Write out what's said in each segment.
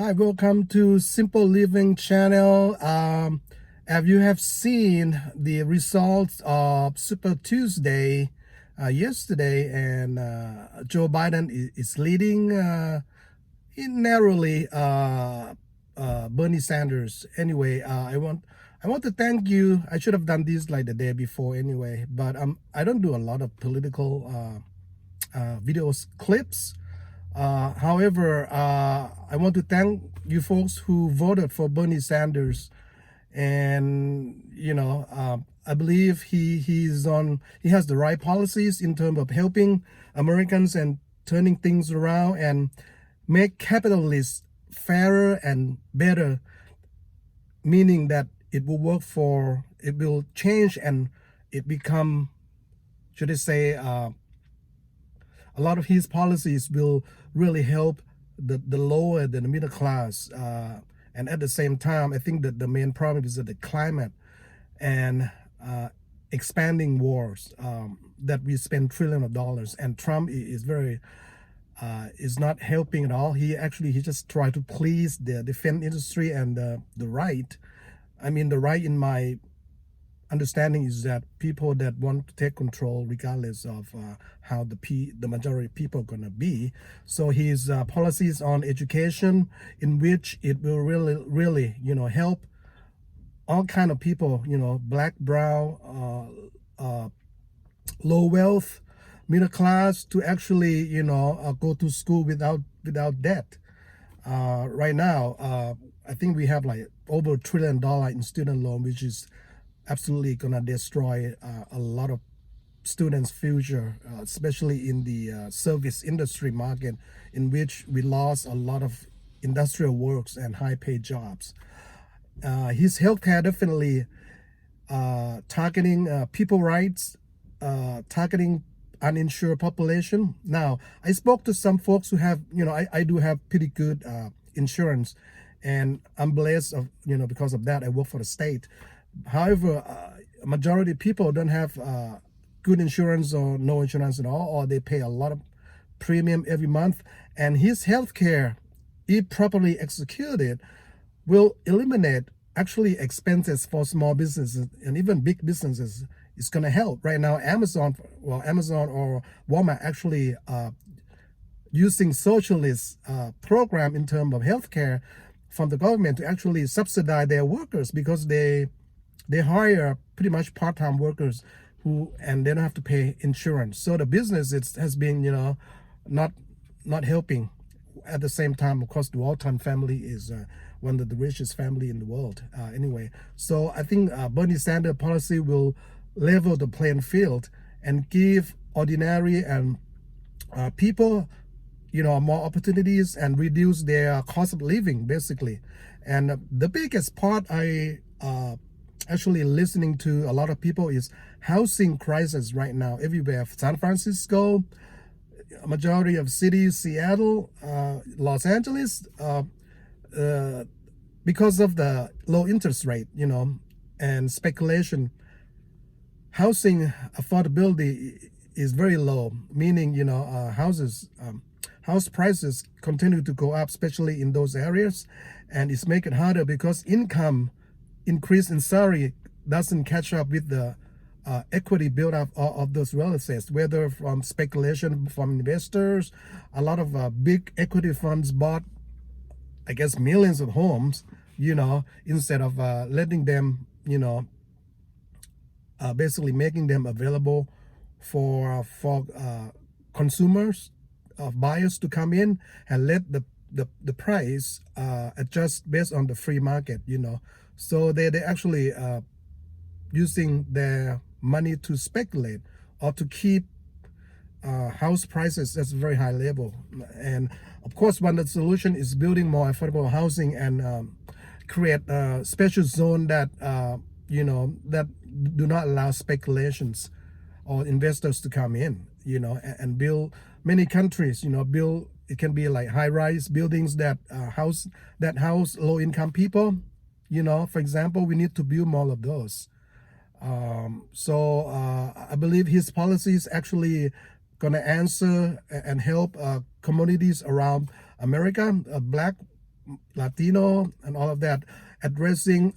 Hi, welcome to Simple Living channel. As you have seen the results of Super Tuesday yesterday, and Joe Biden is leading narrowly Bernie Sanders. Anyway, I want to thank you. I should have done this like the day before anyway, but I don't do a lot of political videos clips. However, I want to thank you folks who voted for Bernie Sanders, and I believe he has the right policies in terms of helping Americans and turning things around and make capitalists fairer and better, meaning that it will change and it become, should I say, a lot of his policies will really help the lower than the middle class. And at the same time, I think that the main problem is that the climate and expanding wars, that we spend trillions of dollars, and Trump is not helping at all. He just tried to please the defense industry and the right. I mean, the right, in my understanding, is that people that want to take control regardless of how the majority of people are going to be. So his policies on education, in which it will really help all kind of people, black, brown, low wealth, middle class, to actually go to school without debt. Right now, I think we have like over $1 trillion in student loan, which is absolutely gonna destroy a lot of students' future, especially in the service industry market, in which we lost a lot of industrial works and high-paid jobs. His healthcare definitely targeting people rights, targeting uninsured population. Now, I spoke to some folks who have, I do have pretty good insurance, and I'm blessed of, because of that. I work for the state. However, majority of people don't have good insurance or no insurance at all, or they pay a lot of premium every month. And his healthcare, if properly executed, will eliminate actually expenses for small businesses and even big businesses. It's going to help. Right now, Amazon or Walmart actually using socialist program in terms of healthcare from the government to actually subsidize their workers, because they hire pretty much part-time workers and they don't have to pay insurance. So the business has been, not helping. At the same time, of course, the Walton family is one of the richest family in the world. Anyway, so I think Bernie Sanders policy will level the playing field and give ordinary and people, more opportunities and reduce their cost of living, basically. And the biggest part I actually listening to a lot of people is housing crisis right now everywhere. San Francisco, a majority of cities, Seattle, Los Angeles, because of the low interest rate, and speculation, housing affordability is very low, meaning, house prices continue to go up, especially in those areas, and it's making it harder because income increase in salary doesn't catch up with the equity build up of those real estates, whether from speculation from investors. A lot of big equity funds bought, I guess, millions of homes, instead of letting them, basically making them available for consumers, buyers to come in and let the price adjust based on the free market. So they actually using their money to speculate or to keep house prices at a very high level. And of course, one of the solution is building more affordable housing and create a special zone that that do not allow speculations or investors to come in, and build. Many countries, build, it can be like high-rise buildings that house low-income people. For example, we need to build more of those. So I believe his policies actually gonna answer and help communities around America, black, Latino and all of that, addressing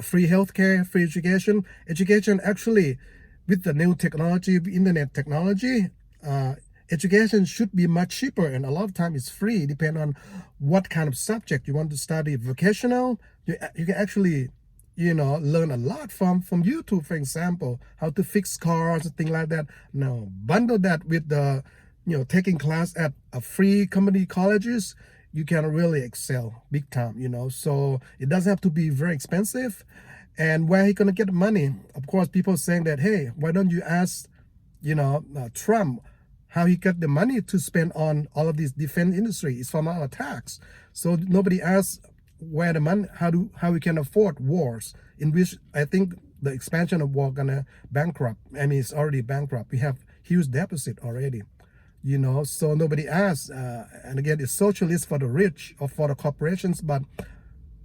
free healthcare, free education. Education actually, with the new technology, internet technology, education should be much cheaper, and a lot of time it's free, depending on what kind of subject you want to study. Vocational, you can actually, learn a lot from YouTube, for example, how to fix cars and things like that. Now, bundle that with the, taking class at a free community colleges, you can really excel big time, so it doesn't have to be very expensive. And where he gonna get the money? Of course, people saying that, hey, why don't you ask, Trump, how he got the money to spend on all of this defense industry? It's from our tax. So nobody asks where the money, how we can afford wars, in which I think the expansion of war gonna bankrupt. I mean, it's already bankrupt. We have huge deficit already. So nobody asks, and again, it's socialist for the rich or for the corporations. But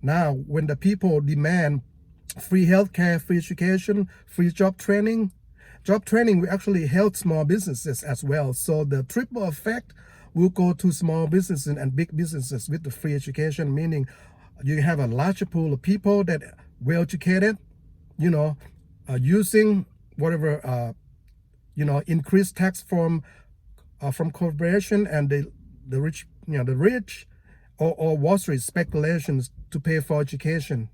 now, when the people demand free healthcare, free education, free job training will actually help small businesses as well. So the triple effect will go to small businesses and big businesses with the free education, meaning you have a larger pool of people that well educated, using whatever, increased tax from corporation and the rich, or Wall Street speculations to pay for education,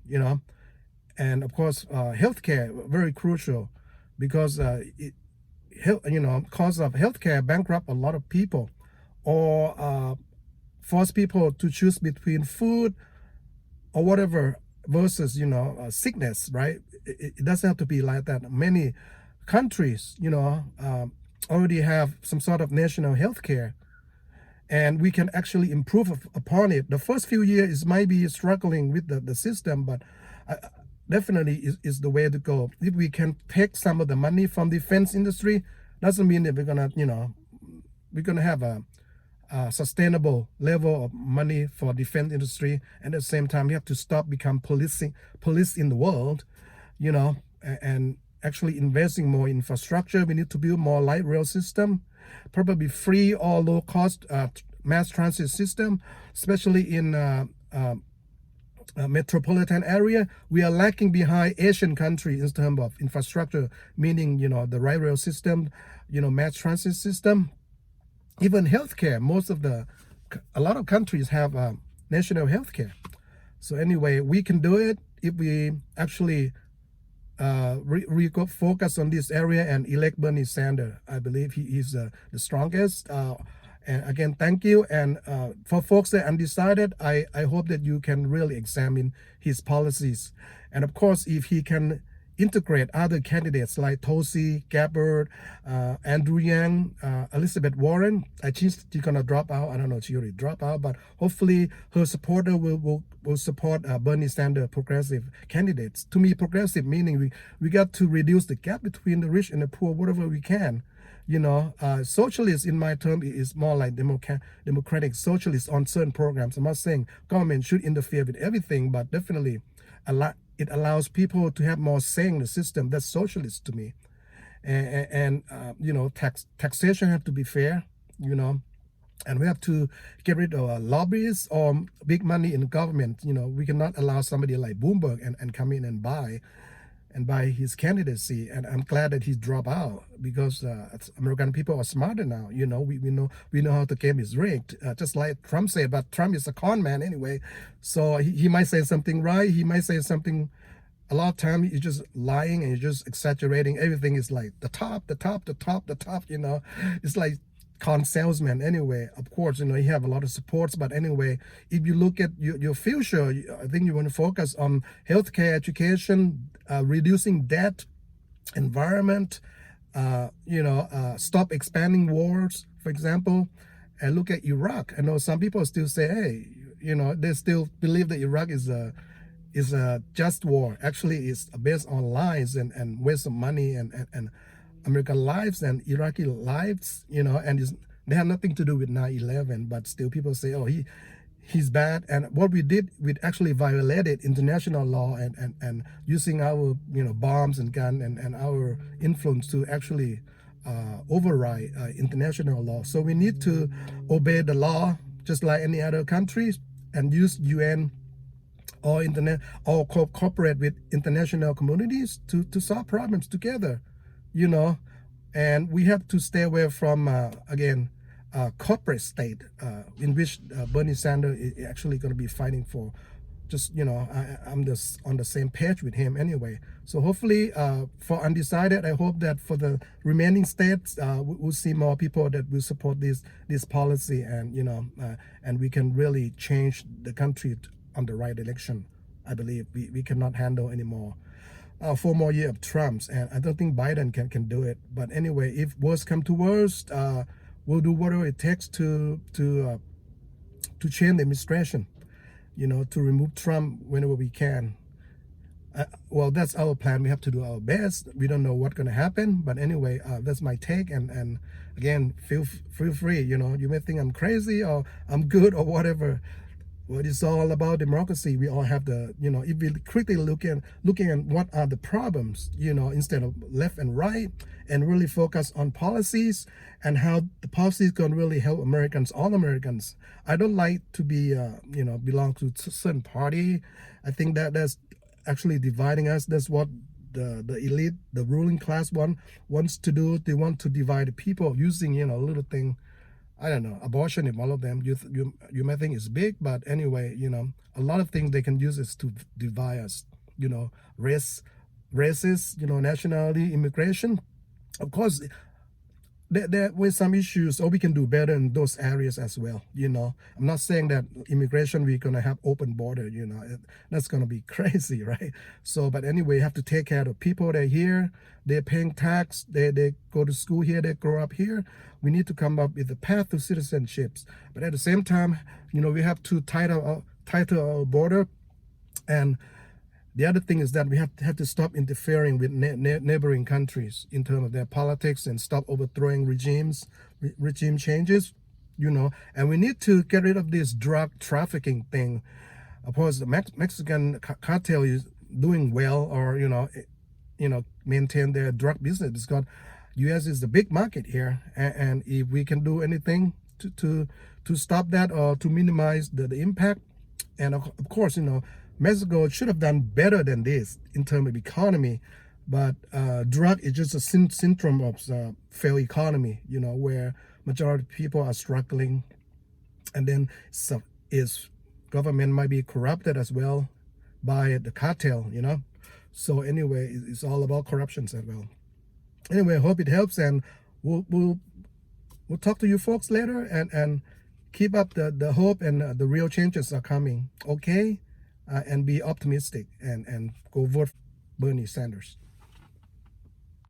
and of course, healthcare, very crucial, because cost of healthcare bankrupt a lot of people, or force people to choose between food or whatever versus sickness, right? It doesn't have to be like that. Many countries, already have some sort of national health care, and we can actually improve upon it. The first few years might be struggling with the system, but definitely is the way to go. If we can take some of the money from the defense industry, doesn't mean that we're gonna have a sustainable level of money for defense industry. And at the same time, we have to stop become police in the world, and actually investing more in infrastructure. We need to build more light rail system, probably free or low cost mass transit system, especially in metropolitan area. We are lacking behind Asian countries in terms of infrastructure, meaning the light rail system, mass transit system, even healthcare. A lot of countries have national healthcare. So anyway, we can do it if we actually focus on this area and elect Bernie Sanders. I believe he is the strongest. And again, thank you. And for folks that are undecided, I hope that you can really examine his policies. And of course, if he can integrate other candidates like Tulsi Gabbard, Andrew Yang, Elizabeth Warren. I think she's gonna drop out. I don't know if she already dropped out, but hopefully her supporter will support Bernie Sanders progressive candidates. To me, progressive meaning we got to reduce the gap between the rich and the poor, whatever we can. Socialist in my term is more like democratic socialist on certain programs. I'm not saying government should interfere with everything, but definitely it allows people to have more say in the system. That's socialist to me. And taxation have to be fair, and we have to get rid of lobbyists or big money in the government. We cannot allow somebody like Bloomberg and come in and buy his candidacy. And I'm glad that he's dropped out, because American people are smarter now. We know how the game is rigged, just like Trump said. But Trump is a con man anyway, so he might say something right, he might say something. A lot of time he's just lying and he's just exaggerating. Everything is like the top. It's like con salesman anyway. Of course, you have a lot of supports, but anyway, if you look at your future, I think you want to focus on healthcare, education, reducing debt, environment, stop expanding wars, for example. And look at Iraq. I know some people still say, hey, they still believe that Iraq is a just war. Actually, it's based on lies and waste of money and American lives and Iraqi lives, and they have nothing to do with 9/11. But still, people say, oh, he's bad. And what we did, we actually violated international law and using our bombs and gun and our influence to actually override international law. So we need to obey the law just like any other countries. and use UN or internet or cooperate with international communities to solve problems together, you know. And we have to stay away from again corporate state in which Bernie Sanders is actually going to be fighting for. Just I'm just on the same page with him anyway. So hopefully for Undecided, I hope that for the remaining states we'll see more people that will support this policy, and and we can really change the country on the right direction. I believe we cannot handle anymore 4 more years of Trump's, and I don't think Biden can do it. But anyway, if worst come to worst, we'll do whatever it takes to change the administration, to remove Trump whenever we can. Well, that's our plan. We have to do our best. We don't know what's going to happen, but anyway, that's my take. And again, feel free. You may think I'm crazy or I'm good or whatever. Well, it's all about democracy. We all have the, if we critically looking at what are the problems, instead of left and right, and really focus on policies and how the policies can really help Americans, all Americans. I don't like to be, belong to a certain party. I think that's actually dividing us. That's what the elite, the ruling class wants to do. They want to divide the people using, a little thing. I don't know, abortion is one of them. You may think it's big, but anyway, a lot of things they can use is to divide us. Races, nationality, immigration. Of course, there were some issues, or we can do better in those areas as well. I'm not saying that immigration we're gonna have open border. That's gonna be crazy, right? So, but anyway, you have to take care of people that are here. They're paying tax. They go to school here. They grow up here. We need to come up with a path to citizenships. But at the same time, we have to tighten our border. And the other thing is that we have to stop interfering with neighboring countries in terms of their politics, and stop overthrowing regime changes, and we need to get rid of this drug trafficking thing. Of course, the Mexican cartel is doing well, or, maintain their drug business, because U.S. is the big market here. And if we can do anything to stop that or to minimize the impact, and of course, Mexico should have done better than this in terms of economy, but drug is just a syndrome of failed economy, where majority of people are struggling, and then government might be corrupted as well by the cartel, So anyway, it's all about corruption as well. Anyway, I hope it helps, and we'll talk to you folks later, and keep up the hope, and the real changes are coming. Okay. And be optimistic, and go vote Bernie Sanders.